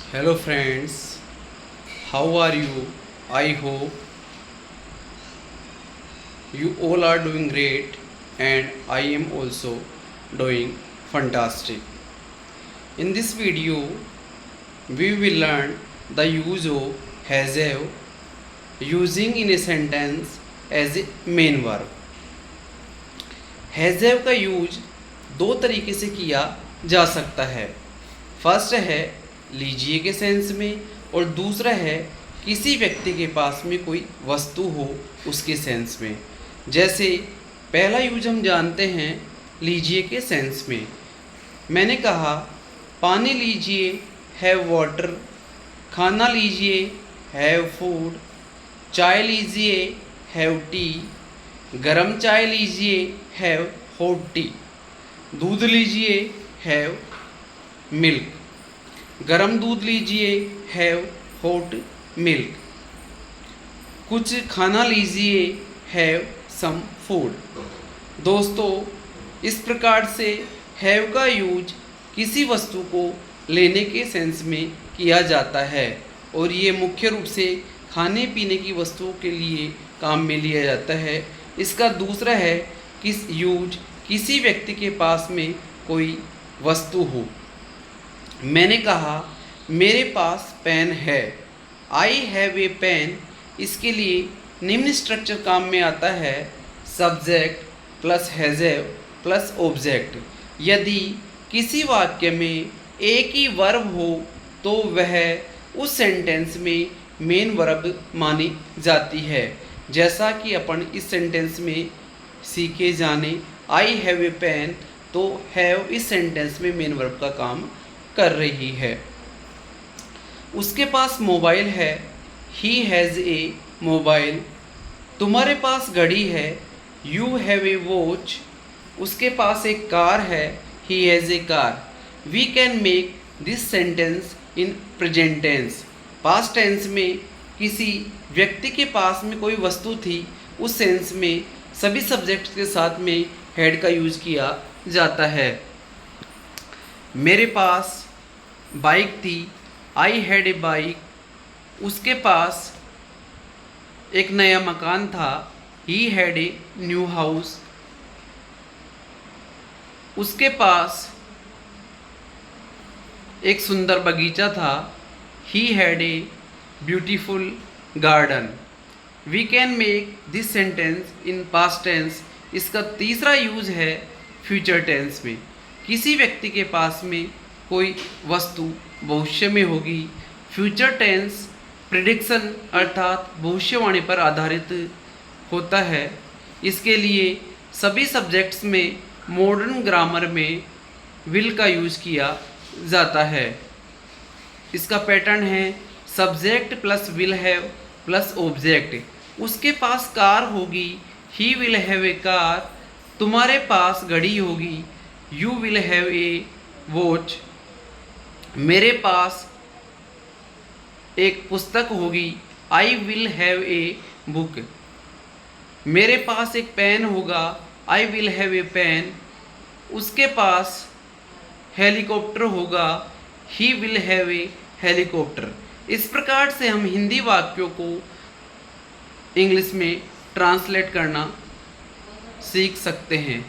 Hello friends, how are you? I hope you all are doing great and I am also doing fantastic. In this video, we will learn the use of has have using in a sentence as a main verb. Has have का use दो तरीके से किया जा सकता है। First है लीजिए के सेंस में और दूसरा है किसी व्यक्ति के पास में कोई वस्तु हो उसके सेंस में। जैसे पहला यूज हम जानते हैं लीजिए के सेंस में। मैंने कहा पानी लीजिए, हैव वाटर, खाना लीजिए, हैव फूड, चाय लीजिए, हैव टी, गरम चाय लीजिए, हैव हॉट टी, दूध लीजिए, हैव मिल्क, गरम दूध लीजिए, हैव हॉट मिल्क, कुछ खाना लीजिए, हैव सम फूड। दोस्तों, इस प्रकार से हैव का यूज किसी वस्तु को लेने के सेंस में किया जाता है और ये मुख्य रूप से खाने पीने की वस्तुओं के लिए काम में लिया जाता है। इसका दूसरा है किस यूज किसी व्यक्ति के पास में कोई वस्तु हो। मैंने कहा मेरे पास पेन है, आई हैव ए पेन। इसके लिए निम्न स्ट्रक्चर काम में आता है subject plus has have plus object. यदि किसी वाक्य में एक ही वर्ब हो तो वह उस सेंटेंस में मेन वर्ब मानी जाती है। जैसा कि अपन इस सेंटेंस में सीखे जाने आई हैव ए पेन, तो हैव इस सेंटेंस में मेन वर्ब का काम कर रही है। उसके पास मोबाइल है, ही हैज़ ए मोबाइल। तुम्हारे पास घड़ी है, यू हैव ए वॉच। उसके पास एक कार है, he has a car. We can make this sentence in present tense. Past tense में किसी व्यक्ति के पास में कोई वस्तु थी, उस सेंस में सभी सब्जेक्ट्स के साथ में हैड का यूज किया जाता है। मेरे पास बाइक थी, आई हैड ए बाइक। उसके पास एक नया मकान था, he had a new house. उसके पास एक सुंदर बगीचा था, he had a beautiful garden. We can make this sentence in past tense. इसका तीसरा यूज है फ्यूचर टेंस में। किसी व्यक्ति के पास में कोई वस्तु भविष्य में होगी। फ्यूचर टेंस प्रिडिक्शन अर्थात भविष्यवाणी पर आधारित होता है। इसके लिए सभी सब्जेक्ट्स में मॉडर्न ग्रामर में विल का यूज किया जाता है। इसका पैटर्न है subject plus will have plus object. उसके पास कार होगी, he will have a car. तुम्हारे पास घड़ी होगी, you will have a watch. मेरे पास एक पुस्तक होगी, I will have a book. मेरे पास एक पेन होगा, I will have a pen. उसके पास हेलीकॉप्टर होगा, he will have a helicopter. इस प्रकार से हम हिंदी वाक्यों को इंग्लिश में ट्रांसलेट करना सीख सकते हैं।